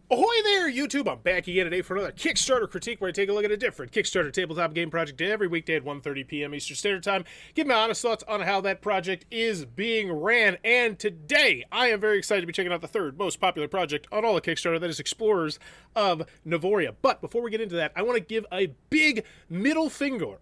Ahoy there, YouTube! I'm back again today for another Kickstarter critique where I take a look at a different Kickstarter tabletop game project every weekday at 1:30 p.m. Eastern Standard Time. Give my honest thoughts on how that project is being ran. And today, I am very excited to be checking out the third most popular project on all of Kickstarter, that is Explorers of Navoria. But before we get into that, I want to give a big middle finger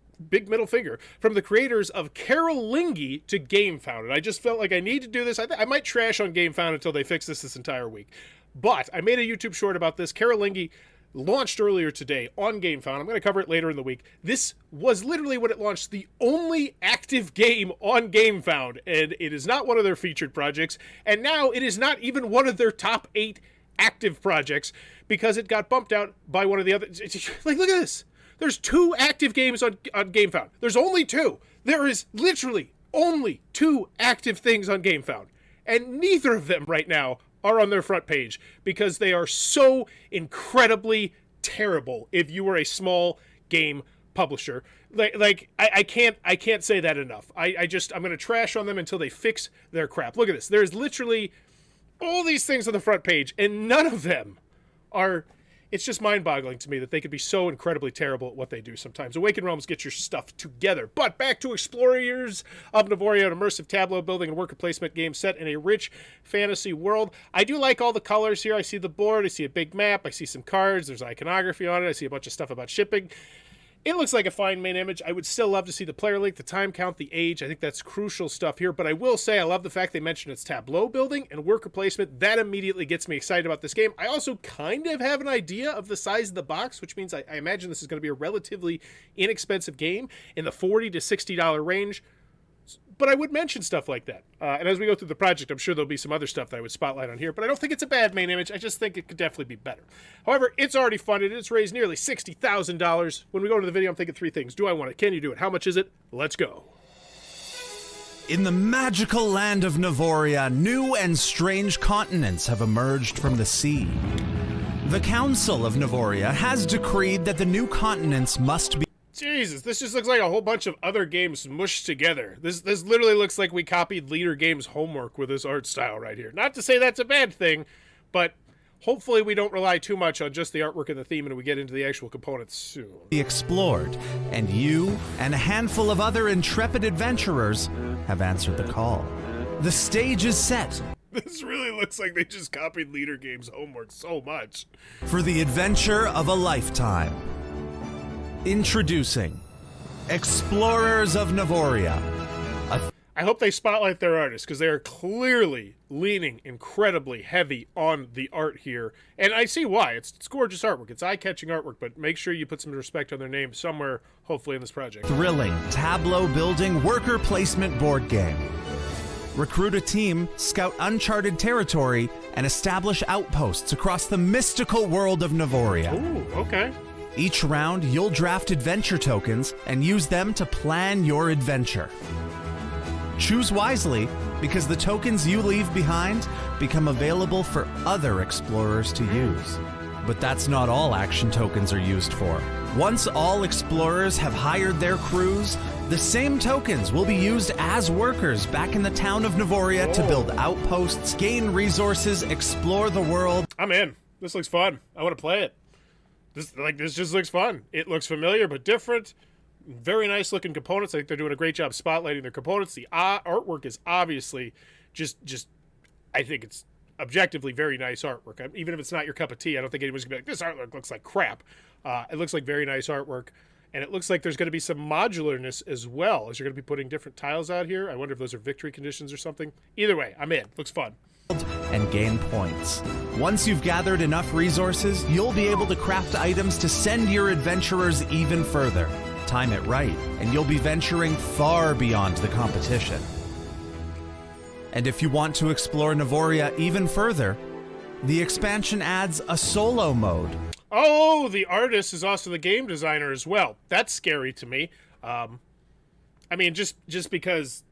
from the creators of Carolingi to Gamefound. And I just felt like I need to do this. I might trash on Gamefound until they fix this entire week. But I made a YouTube short about this. Carolingi launched earlier today on Gamefound. I'm going to cover it later in the week. This was literally, when it launched, the only active game on Gamefound. And it is not one of their featured projects. And now it is not even one of their top 8 active projects because it got bumped out by one of the other. Like, look at this. There's 2 active games on Gamefound. There's only 2. There is literally only 2 active things on Gamefound. And neither of them right now are on their front page because they are so incredibly terrible if you were a small game publisher. I can't say that enough. I'm going to trash on them until they fix their crap. Look at this. There's literally all these things on the front page and none of them are. It's just mind-boggling to me that they could be so incredibly terrible at what they do sometimes. Awaken Realms, get your stuff together. But back to Explorers of Navoria, an immersive tableau building and worker placement game set in a rich fantasy world. I do like all the colors here. I see the board, I see a big map, I see some cards, there's iconography on it, I see a bunch of stuff about shipping. It looks like a fine main image. I would still love to see the player link, the time count, the age. I think that's crucial stuff here. But I will say I love the fact they mentioned it's tableau building and worker placement. That immediately gets me excited about this game. I also kind of have an idea of the size of the box, which means I imagine this is going to be a relatively inexpensive game in the $40 to $60 range. But I would mention stuff like that. And as we go through the project, I'm sure there'll be some other stuff that I would spotlight on here. But I don't think it's a bad main image. I just think it could definitely be better. However, it's already funded. It's raised nearly $60,000. When we go into the video, I'm thinking 3 things. Do I want it? Can you do it? How much is it? Let's go. In the magical land of Navoria, new and strange continents have emerged from the sea. The Council of Navoria has decreed that the new continents must be. Jesus, this just looks like a whole bunch of other games mushed together. This literally looks like we copied Leader Games' homework with this art style right here. Not to say that's a bad thing, but hopefully we don't rely too much on just the artwork and the theme and we get into the actual components soon. Explored, and you and a handful of other intrepid adventurers have answered the call. The stage is set. This really looks like they just copied Leader Games' homework so much. For the adventure of a lifetime. Introducing Explorers of Navoria. I hope they spotlight their artists because they are clearly leaning incredibly heavy on the art here. And I see why. It's gorgeous artwork. It's eye-catching artwork, but make sure you put some respect on their name somewhere, hopefully in this project. Thrilling tableau building worker placement board game. Recruit a team, scout uncharted territory, and establish outposts across the mystical world of Navoria. Ooh, okay. Each round, you'll draft adventure tokens and use them to plan your adventure. Choose wisely, because the tokens you leave behind become available for other explorers to use. But that's not all action tokens are used for. Once all explorers have hired their crews, the same tokens will be used as workers back in the town of Navoria to build outposts, gain resources, explore the world. I'm in. This looks fun. I want to play it. This just looks fun. It looks familiar but different. Very nice looking components. I think they're doing a great job spotlighting their components. The artwork is obviously just I think it's objectively very nice artwork. Even if it's not your cup of tea, I don't think anyone's gonna be like, this artwork looks like crap. It looks like very nice artwork. And it looks like there's going to be some modularness as well, as you're going to be putting different tiles out here. I wonder if those are victory conditions or something. Either way, I'm in. Looks fun. And gain points. Once you've gathered enough resources, you'll be able to craft items to send your adventurers even further. Time it right, and you'll be venturing far beyond the competition. And if you want to explore Navoria even further, the expansion adds a solo mode. Oh, the artist is also the game designer as well. That's scary to me. I mean, just because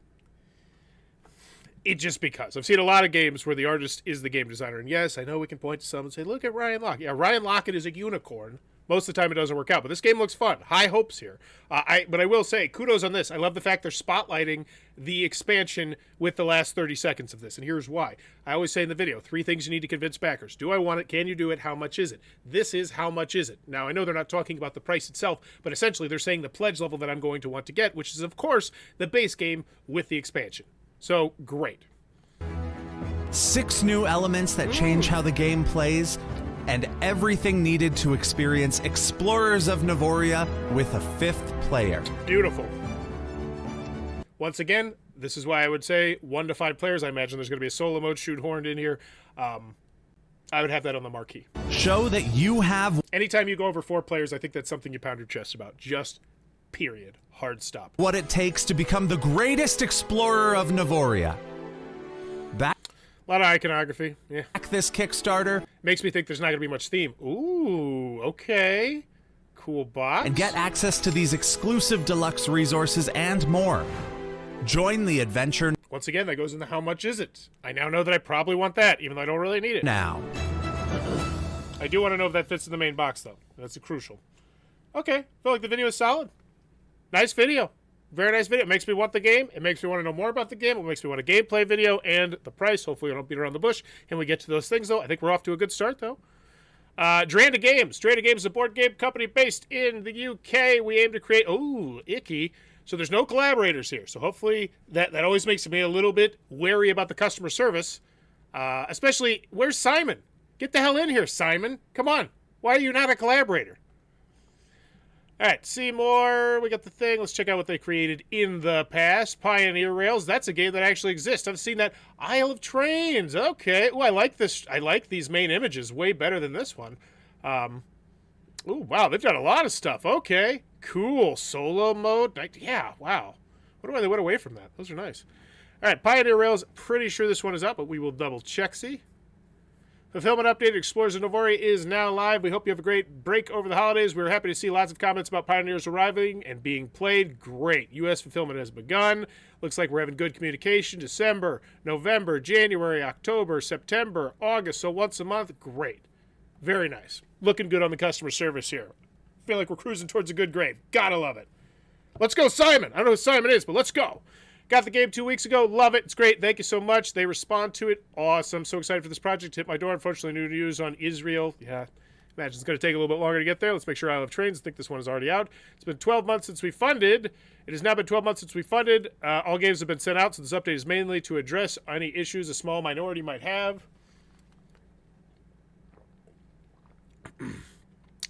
it just because. I've seen a lot of games where the artist is the game designer. And yes, I know we can point to some and say, look at Ryan Lockett. Yeah, Ryan Lockett is a unicorn. Most of the time it doesn't work out. But this game looks fun. High hopes here. But I will say, kudos on this. I love the fact they're spotlighting the expansion with the last 30 seconds of this. And here's why. I always say in the video, 3 things you need to convince backers. Do I want it? Can you do it? How much is it? This is how much is it. Now, I know they're not talking about the price itself, but essentially they're saying the pledge level that I'm going to want to get, which is, of course, the base game with the expansion. So, great. 6 new elements that change how the game plays, and everything needed to experience Explorers of Navoria with a 5th player. Beautiful. Once again, this is why I would say 1 to 5 players. I imagine there's going to be a solo mode shoehorned in here. I would have that on the marquee. Show that you have... Anytime you go over 4 players, I think that's something you pound your chest about. Just period. Hard stop. What it takes to become the greatest explorer of Navoria. Back A lot of iconography. Yeah. this Kickstarter. Makes me think there's not going to be much theme. Ooh, okay. Cool box. And get access to these exclusive deluxe resources and more. Join the adventure Once again, that goes into how much is it. I now know that I probably want that, even though I don't really need it. now. I do want to know if that fits in the main box, though. That's crucial. Okay. Feel like the video is solid. Nice video. Very nice video. It makes me want the game. It makes me want to know more about the game. It makes me want a gameplay video and the price. Hopefully I don't beat around the bush. And we get to those things, though. I think we're off to a good start, though. Dranda Games. Dranda Games is a board game company based in the UK. We aim to create... Ooh, icky. So there's no collaborators here. So hopefully that always makes me a little bit wary about the customer service. Especially, where's Simon? Get the hell in here, Simon. Come on. Why are you not a collaborator? All right, Seymour, we got the thing. Let's check out what they created in the past. Pioneer Rails, that's a game that actually exists. I've seen that. Isle of Trains, okay. Oh, I like this. I like these main images way better than this one. Oh, wow, they've done a lot of stuff. Okay, cool. Solo mode. Yeah, wow. What do I, they went away from that? Those are nice. All right, Pioneer Rails, pretty sure this one is up, but we will double check, see. Fulfillment update, Explorers of Navoria is now live. We hope you have a great break over the holidays. We were happy to see lots of comments about Pioneers arriving and being played. Great. U.S. fulfillment has begun. Looks like we're having good communication. December, November, January, October, September, August. So once a month. Great. Very nice. Looking good on the customer service here. Feel like we're cruising towards a good grade. Gotta love it. Let's go, Simon. I don't know who Simon is, but let's go. Got the game 2 weeks ago. Love it. It's great. Thank you so much. They respond to it. Awesome. So excited for this project. Hit my door. Unfortunately, new news on Israel. Yeah. Imagine it's going to take a little bit longer to get there. Let's make sure Isle of Trains. I think this one is already out. It's been 12 months since we funded. It has now been 12 months since we funded. All games have been sent out, so this update is mainly to address any issues a small minority might have.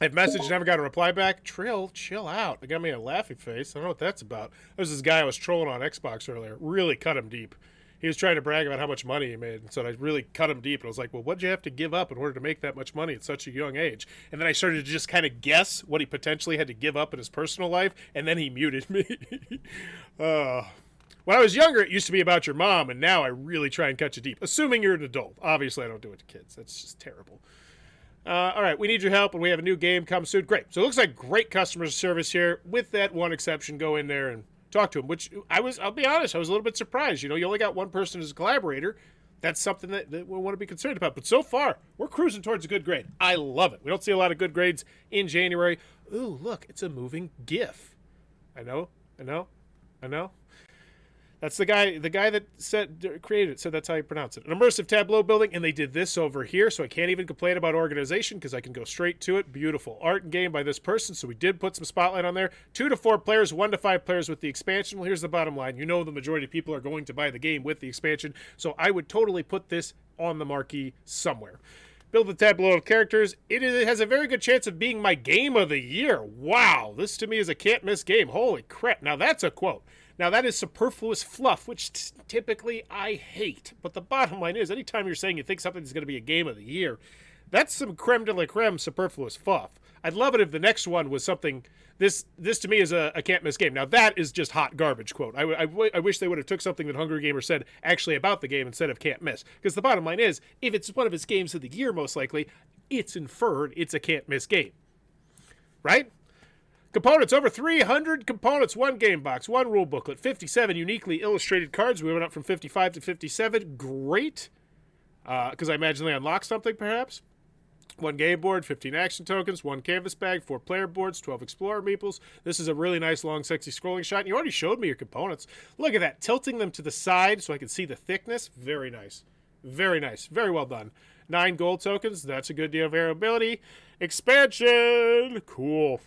I've messaged, never got a reply back. Trill, chill out. They got me a laughing face. I don't know what that's about. There's this guy I was trolling on Xbox earlier. Really cut him deep. He was trying to brag about how much money he made. And so I really cut him deep. And I was like, well, what'd you have to give up in order to make that much money at such a young age? And then I started to just kind of guess what he potentially had to give up in his personal life. And then he muted me. When I was younger, it used to be about your mom. And now I really try and cut you deep. Assuming you're an adult. Obviously, I don't do it to kids. That's just terrible. All right, we need your help, and we have a new game come soon. Great. So it looks like great customer service here. With that one exception, go in there and talk to him, which I'll be honest, I was a little bit surprised. You know, you only got one person as a collaborator. That's something that we want to be concerned about. But so far, we're cruising towards a good grade. I love it. We don't see a lot of good grades in January. Ooh, look, it's a moving GIF. I know. That's the guy that created it, so that's how you pronounce it. An immersive tableau building, and they did this over here, so I can't even complain about organization because I can go straight to it. Beautiful art and game by this person, so we did put some spotlight on there. 2 to 4 players, 1 to 5 players with the expansion. Well, here's the bottom line. You know the majority of people are going to buy the game with the expansion, so I would totally put this on the marquee somewhere. Build the tableau of characters. It has a very good chance of being my game of the year. Wow, this to me is a can't-miss game. Holy crap. Now that's a quote. Now, that is superfluous fluff, which typically I hate. But the bottom line is, anytime you're saying you think something's going to be a game of the year, that's some creme de la creme superfluous fluff. I'd love it if the next one was something... This to me is a can't-miss game. Now, that is just hot garbage quote. I wish they would have took something that Hungry Gamer said actually about the game instead of can't-miss. Because the bottom line is, if it's one of his games of the year, most likely, it's inferred it's a can't-miss game. Right? Components, over 300 components, 1 game box, 1 rule booklet, 57 uniquely illustrated cards. We went up from 55 to 57. Great. Because I imagine they unlock something, perhaps. 1 game board, 15 action tokens, 1 canvas bag, 4 player boards, 12 explorer meeples. This is a really nice, long, sexy scrolling shot. And you already showed me your components. Look at that. Tilting them to the side so I can see the thickness. Very nice. Very nice. Very well done. 9 gold tokens. That's a good deal of variability. Expansion. Cool.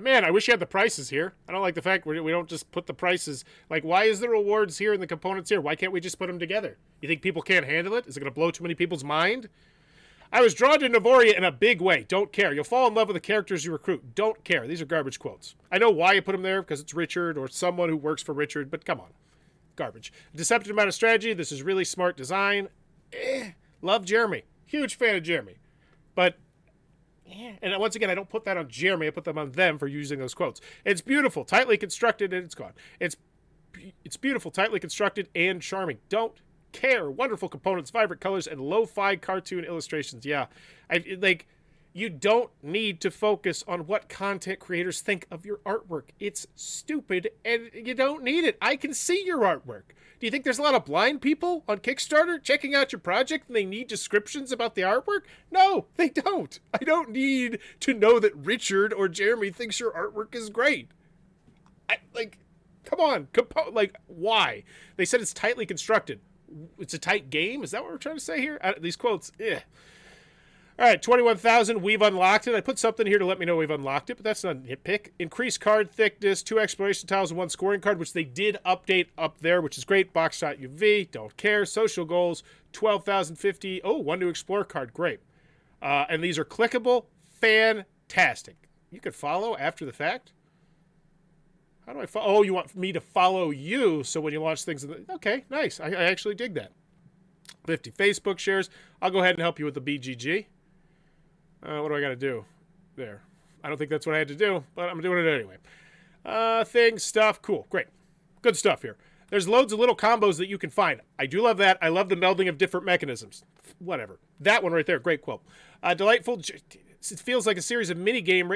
Man, I wish you had the prices here. I don't like the fact we don't just put the prices. Like, why is the rewards here and the components here? Why can't we just put them together? You think people can't handle it? Is it going to blow too many people's mind? I was drawn to Navoria in a big way. Don't care. You'll fall in love with the characters you recruit. Don't care. These are garbage quotes. I know why you put them there, because it's Richard or someone who works for Richard, but come on. Garbage. Deceptive amount of strategy. This is really smart design. Love Jeremy. Huge fan of Jeremy. But... and once again, I don't put that on Jeremy. I put them on them for using those quotes. It's beautiful, tightly constructed, and it's gone. It's beautiful, tightly constructed, and charming. Don't care. Wonderful components, vibrant colors, and lo-fi cartoon illustrations. Yeah, you don't need to focus on what content creators think of your artwork. It's stupid, and you don't need it. I can see your artwork. Do you think there's a lot of blind people on Kickstarter checking out your project and they need descriptions about the artwork? No, they don't. I don't need to know that Richard or Jeremy thinks your artwork is great. Come on. Why? They said it's tightly constructed. It's a tight game? Is that what we're trying to say here? These quotes, All right, 21,000. We've unlocked it. I put something here to let me know we've unlocked it, but that's not a nitpick. Increased card thickness, 2 exploration tiles, and 1 scoring card, which they did update up there, which is great. Box.uv, don't care. Social goals, 12,050. Oh, 1 new explorer card, great. And these are clickable, fantastic. You could follow after the fact. How do I follow? Oh, you want me to follow you, so when you launch things, okay, nice. I actually dig that. 50 Facebook shares. I'll go ahead and help you with the BGG. What do I got to do? There. I don't think that's what I had to do, but I'm doing it anyway. Things, stuff, cool, great. Good stuff here. There's loads of little combos that you can find. I do love that. I love the melding of different mechanisms. Whatever. That one right there, great quote. Delightful, it feels like a series of mini-game...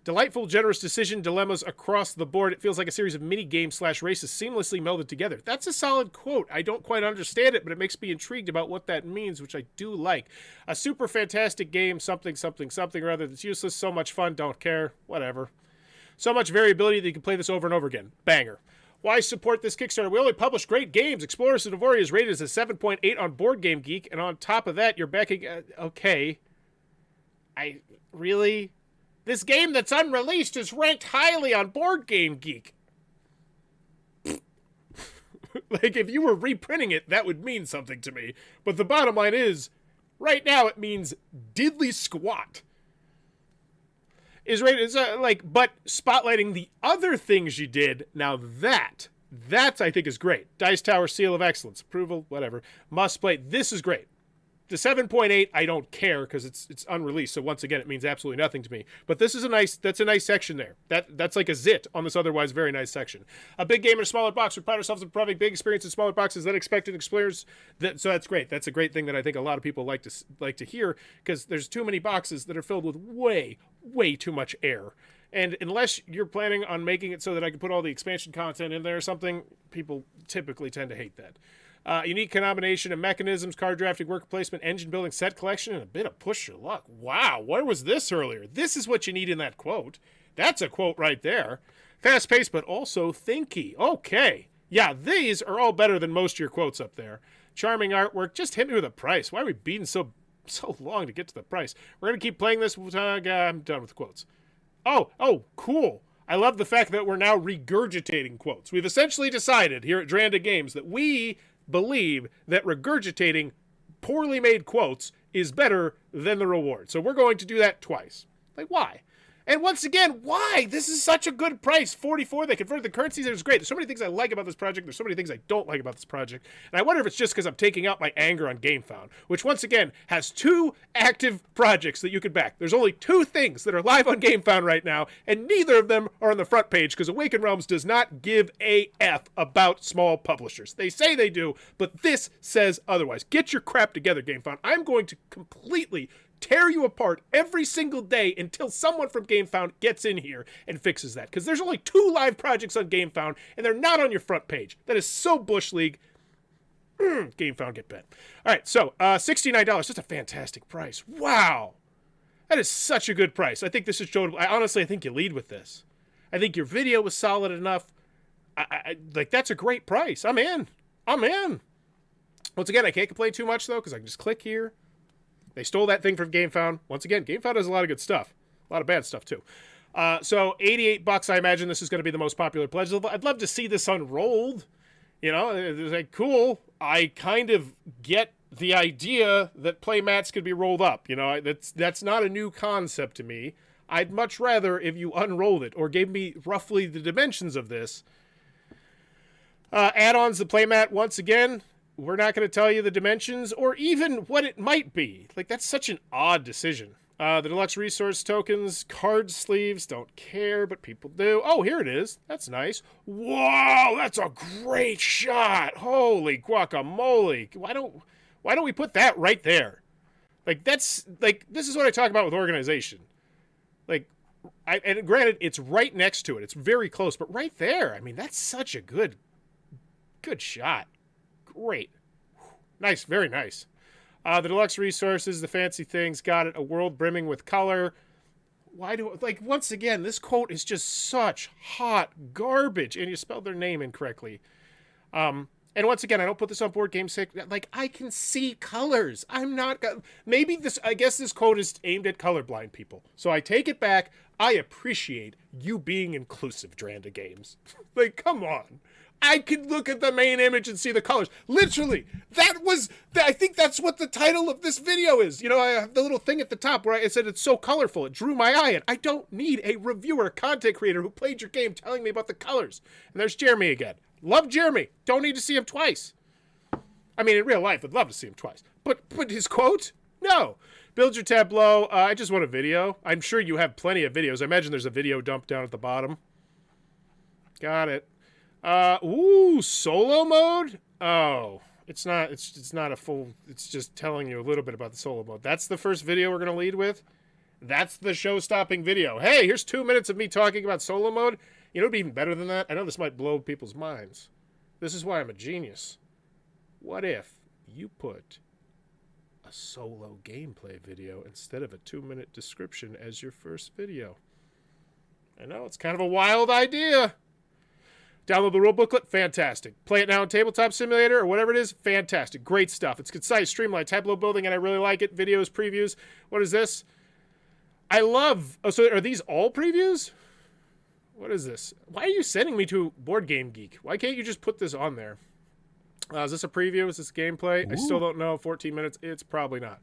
Delightful, generous decision dilemmas across the board. It feels like a series of mini-games / races seamlessly melded together. That's a solid quote. I don't quite understand it, but it makes me intrigued about what that means, which I do like. A super fantastic game, something or other that's useless. So much fun, don't care, whatever. So much variability that you can play this over and over again. Banger. Why support this Kickstarter? We only publish great games. Explorers of Navoria is rated as a 7.8 on Board Game Geek, and on top of that, you're backing... okay. Really... This game that's unreleased is ranked highly on Board Game Geek. Like, if you were reprinting it, that would mean something to me. But the bottom line is, right now it means diddly squat. Is rated, but spotlighting the other things you did, now that I think is great. Dice Tower Seal of Excellence, approval, whatever. Must play, this is great. The 7.8, I don't care because it's unreleased. So once again, it means absolutely nothing to me. But this is that's a nice section there. That's like a zit on this otherwise very nice section. A big game in a smaller box. We pride ourselves on providing big experience in smaller boxes than expected explorers. So that's great. That's a great thing that I think a lot of people like to hear because there's too many boxes that are filled with way too much air. And unless you're planning on making it so that I can put all the expansion content in there or something, people typically tend to hate that. Unique combination of mechanisms, card drafting, worker placement, engine building, set collection, and a bit of push your luck. Wow, where was this earlier? This is what you need in that quote. That's a quote right there. Fast-paced, but also thinky. Okay. Yeah, these are all better than most of your quotes up there. Charming artwork. Just hit me with a price. Why are we beating so long to get to the price? We're going to keep playing this. I'm done with the quotes. Oh, cool. I love the fact that we're now regurgitating quotes. We've essentially decided here at Dranda Games that we... believe that regurgitating poorly made quotes is better than the reward. So we're going to do that twice. Like, why? And once again, why? This is such a good price. 44, they converted the currencies. It was great. There's so many things I like about this project. There's so many things I don't like about this project. And I wonder if it's just because I'm taking out my anger on Gamefound, which once again has 2 active projects that you could back. There's only 2 things that are live on Gamefound right now, and neither of them are on the front page because Awakened Realms does not give a F about small publishers. They say they do, but this says otherwise. Get your crap together, Gamefound. I'm going to completely tear you apart every single day until someone from Gamefound gets in here and fixes that. Because there's only 2 live projects on Gamefound, and they're not on your front page. That is so Bush League. Gamefound, get bent. All right, so $69. That's a fantastic price. Wow. That is such a good price. I think this is showed. Honestly, I think you lead with this. I think your video was solid enough. Like, that's a great price. I'm in. Once again, I can't complain too much, though, because I can just click here. They stole that thing from Gamefound. Once again, Gamefound has a lot of good stuff. A lot of bad stuff, too. So $88, I imagine this is going to be the most popular pledge level. I'd love to see this unrolled. You know, it's like, cool. I kind of get the idea that playmats could be rolled up. You know, that's not a new concept to me. I'd much rather if you unrolled it or gave me roughly the dimensions of this. Add-ons, the playmat, once again, we're not going to tell you the dimensions or even what it might be. Like, that's such an odd decision. The deluxe resource tokens, card sleeves, don't care, but people do. Oh, here it is. That's nice. Whoa, that's a great shot. Holy guacamole. Why don't we put that right there? Like, this is what I talk about with organization. Like, and granted, it's right next to it. It's very close, but right there, I mean, that's such a good shot. Great. Nice, very nice. The deluxe resources, the fancy things, got it. A world brimming with color. Once again, this quote is just such hot garbage, and you spelled their name incorrectly. And once again, I don't put this on board game sake. Like, I can see colors. I'm not, I guess this quote is aimed at colorblind people. So I take it back. I appreciate you being inclusive, Dranda Games. Like, come on. I could look at the main image and see the colors. Literally, I think that's what the title of this video is. You know, I have the little thing at the top where I said it's so colorful. It drew my eye in. I don't need a reviewer, a content creator who played your game telling me about the colors. And there's Jeremy again. Love Jeremy. Don't need to see him twice. I mean, in real life, I'd love to see him twice. But his quote? No. Build your tableau. I just want a video. I'm sure you have plenty of videos. I imagine there's a video dump down at the bottom. Got it. Solo mode? Oh, it's not a full, it's just telling you a little bit about the solo mode. That's the first video we're going to lead with. That's the show-stopping video. Hey, here's 2 minutes of me talking about solo mode. You know, it'd be even better than that. I know this might blow people's minds. This is why I'm a genius. What if you put a solo gameplay video instead of a 2-minute description as your first video? I know, it's kind of a wild idea. Download the rule booklet, fantastic. Play it now in Tabletop Simulator or whatever it is, fantastic. Great stuff. It's concise, streamlined, tableau building, and I really like it. Videos, previews. What is this? I love... Oh, so are these all previews? What is this? Why are you sending me to Board Game Geek? Why can't you just put this on there? Is this a preview? Is this gameplay? Ooh. I still don't know. 14 minutes. It's probably not.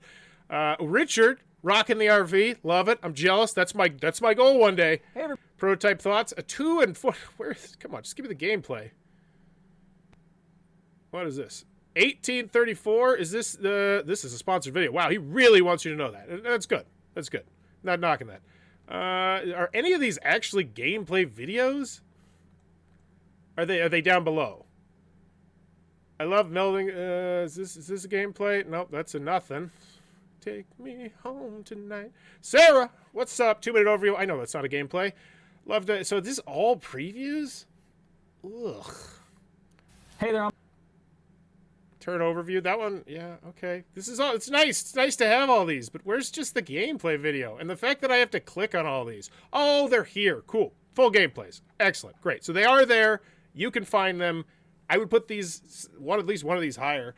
Richard, rocking the RV. Love it. I'm jealous. That's my goal one day. Hey, prototype thoughts. A 2 and 4. Come on, just give me the gameplay. What is this? 1834. Is this this is a sponsored video. Wow, he really wants you to know that. That's good. That's good. Not knocking that. Are any of these actually gameplay videos? Are they down below? I love melding. Is this a gameplay? Nope, that's a nothing. Take me home tonight. Sarah, what's up? 2-minute overview. I know that's not a gameplay. Love that. So this is all previews? Ugh. Hey there. Turn overview. That one, yeah, okay. This is all. It's nice. It's nice to have all these, but where's just the gameplay video? And the fact that I have to click on all these. Oh, they're here. Cool. Full gameplays. Excellent. Great. So they are there. You can find them. I would put these at least one of these higher.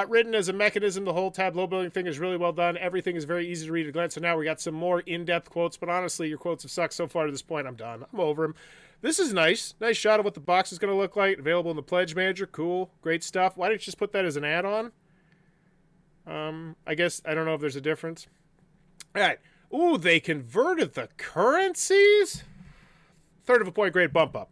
Written as a mechanism, the whole tableau building thing is really well done. Everything is very easy to read at a glance. So now we got some more in-depth quotes, but honestly, your quotes have sucked so far to this point. I'm done. I'm over them. This is nice. Nice shot of what the box is going to look like. Available in the Pledge Manager. Cool. Great stuff. Why don't you just put that as an add-on? I guess, I don't know if there's a difference. All right. Ooh, they converted the currencies? Third of a point grade bump up.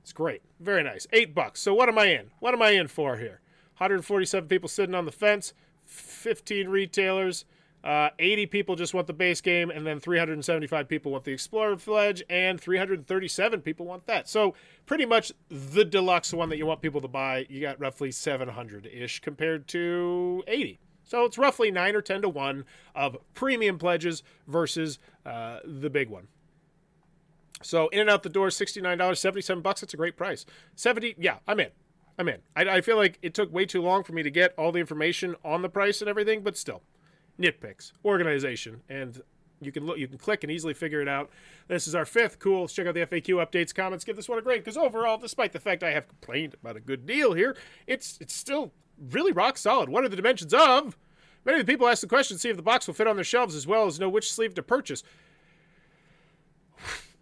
It's great. Very nice. $8. So what am I in? What am I in for here? 147 people sitting on the fence, 15 retailers, 80 people just want the base game, and then 375 people want the Explorer Pledge, and 337 people want that. So pretty much the deluxe one that you want people to buy, you got roughly 700-ish compared to 80. So it's roughly 9 or 10 to 1 of premium pledges versus the big one. So in and out the door, $69, $77. That's a great price. 70, yeah, I'm in. I feel like it took way too long for me to get all the information on the price and everything, but still, nitpicks, organization, and you can click and easily figure it out. This is our 5th. Cool. Let's check out the FAQ updates, comments. Give this one a grade, because overall, despite the fact I have complained about a good deal here, it's still really rock solid. What are the dimensions of? Many of the people ask the question, see if the box will fit on their shelves, as well as know which sleeve to purchase.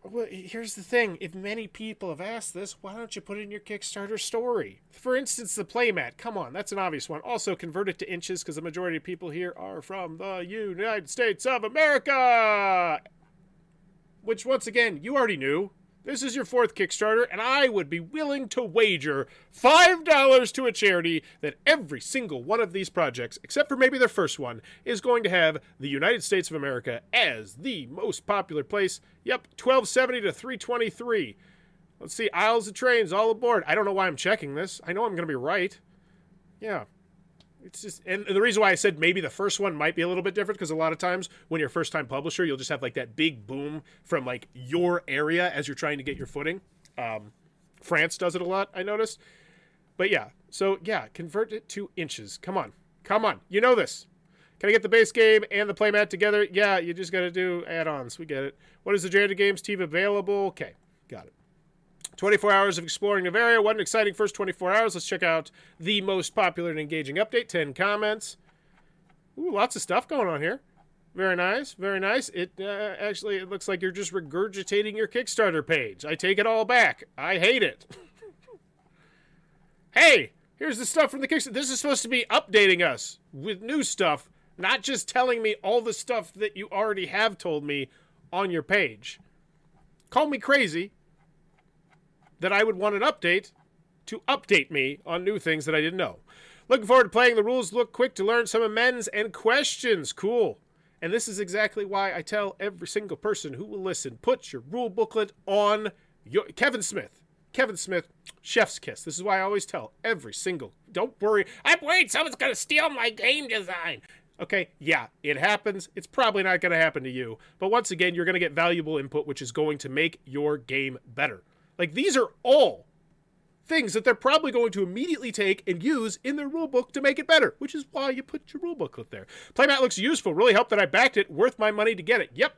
Well, here's the thing. If many people have asked this, why don't you put it in your Kickstarter story? For instance, the playmat. Come on, that's an obvious one. Also, convert it to inches, because the majority of people here are from the United States of America. Which, once again, you already knew. This is your 4th Kickstarter, and I would be willing to wager $5 to a charity that every single one of these projects, except for maybe their first one, is going to have the United States of America as the most popular place. Yep, $12.70 to $3.23. Let's see, aisles of trains, all aboard. I don't know why I'm checking this. I know I'm going to be right. Yeah. It's just, and the reason why I said maybe the first one might be a little bit different, because a lot of times when you're a first-time publisher, you'll just have like that big boom from like your area as you're trying to get your footing. France does it a lot, I noticed. But yeah, so yeah, convert it to inches. Come on. You know this. Can I get the base game and the playmat together? Yeah, you just got to do add-ons. We get it. What is the Jada Games team available? Okay, got it. 24 hours of exploring Navoria. What an exciting first 24 hours. Let's check out the most popular and engaging update. 10 comments. Ooh, lots of stuff going on here. Very nice. Very nice. It actually, it looks like you're just regurgitating your Kickstarter page. I take it all back. I hate it. Hey, here's the stuff from the Kickstarter. This is supposed to be updating us with new stuff, not just telling me all the stuff that you already have told me on your page. Call me crazy that I would want an update to update me on new things that I didn't know. Looking forward to playing. The rules look quick to learn. Some amends and questions. Cool. And this is exactly why I tell every single person who will listen, put your rule booklet on your... Kevin Smith, chef's kiss. This is why I always tell every single... Don't worry. I'm worried someone's going to steal my game design. Okay, yeah, it happens. It's probably not going to happen to you. But once again, you're going to get valuable input, which is going to make your game better. Like, these are all things that they're probably going to immediately take and use in their rulebook to make it better, which is why you put your rulebooklet there. Playmat looks useful. Really helped that I backed it. Worth my money to get it. Yep.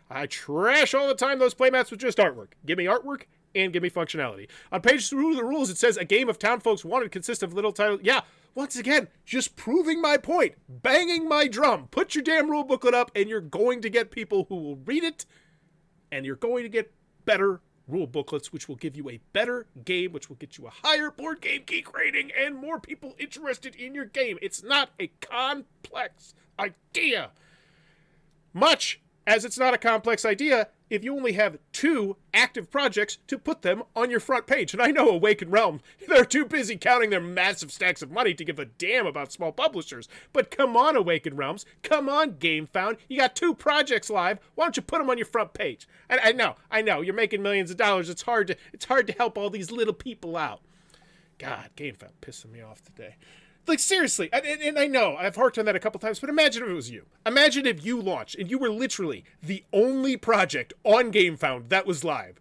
I trash all the time those playmats with just artwork. Give me artwork and give me functionality. On page 2 of the rules, it says a game of town folks wanted consists of little titles. Yeah, once again, just proving my point. Banging my drum. Put your damn rulebooklet up and you're going to get people who will read it, and you're going to get better rule booklets, which will give you a better game, which will get you a higher board game geek rating and more people interested in your game. It's not a complex idea. Much as it's not a complex idea if you only have 2 active projects to put them on your front page. And I know Awakened Realm, they're too busy counting their massive stacks of money to give a damn about small publishers. But come on, Awakened Realms. Come on, Gamefound. You got 2 projects live. Why don't you put them on your front page? And I know, you're making millions of dollars. It's hard to help all these little people out. God, Gamefound pissing me off today. Like, seriously, and I know, I've harped on that a couple times, but imagine if it was you. Imagine if you launched, and you were literally the only project on Gamefound that was live.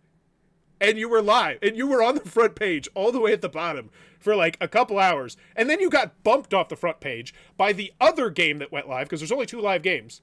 And you were live, and you were on the front page all the way at the bottom for like a couple hours. And then you got bumped off the front page by the other game that went live, because there's only 2 live games.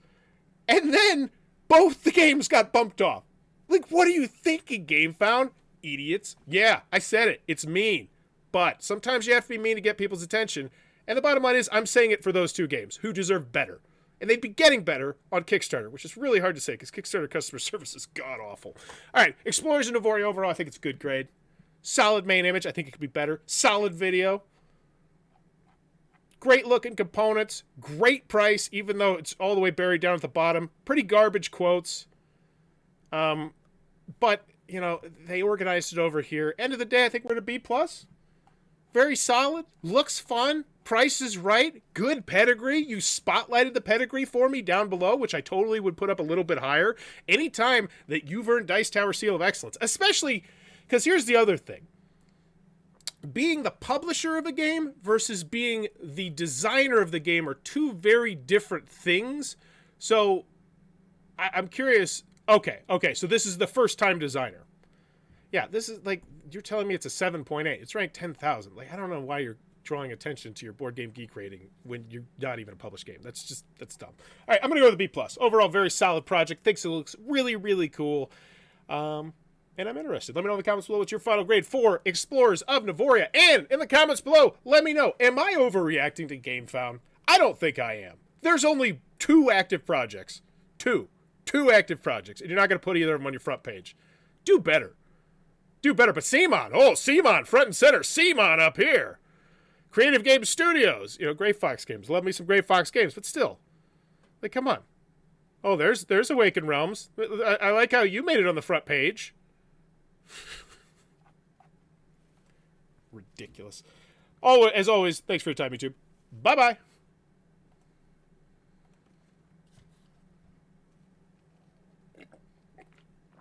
And then both the games got bumped off. Like, what are you thinking, Gamefound? Idiots. Yeah, I said it. It's mean. But sometimes you have to be mean to get people's attention. And the bottom line is, I'm saying it for those 2 games, who deserve better. And they'd be getting better on Kickstarter, which is really hard to say, because Kickstarter customer service is god-awful. All right, Explorers of Navoria overall, I think it's a good grade. Solid main image, I think it could be better. Solid video. Great-looking components. Great price, even though it's all the way buried down at the bottom. Pretty garbage quotes. But, you know, they organized it over here. End of the day, I think we're at a B+. Very solid. Looks fun. Price is right. Good pedigree. You spotlighted the pedigree for me down below, which I totally would put up a little bit higher. Anytime that you've earned Dice Tower Seal of Excellence, especially because here's the other thing. being the publisher of a game versus being the designer of the game are two very different things. So I'm curious. Okay, so this is the first time designer. Yeah, this is like, you're telling me it's a 7.8. It's ranked 10,000. Like, I don't know why you're drawing attention to your Board Game Geek rating when you're not even a published game. That's dumb. All right, I'm going to go with the B+. Overall, very solid project. Thinks it looks really, really cool. And I'm interested. Let me know in the comments below what's your final grade for Explorers of Navoria. And in the comments below, let me know, am I overreacting to Gamefound? I don't think I am. There's only 2 active projects. Two active projects. And you're not going to put either of them on your front page. Do better. But Simon, front and center. Simon up here. Creative Game Studios. Gray Fox Games. Love me some Gray Fox Games, but still. Like, come on. Oh, there's Awakened Realms. I like how you made it on the front page. Ridiculous. As always, thanks for your time, YouTube. Bye-bye.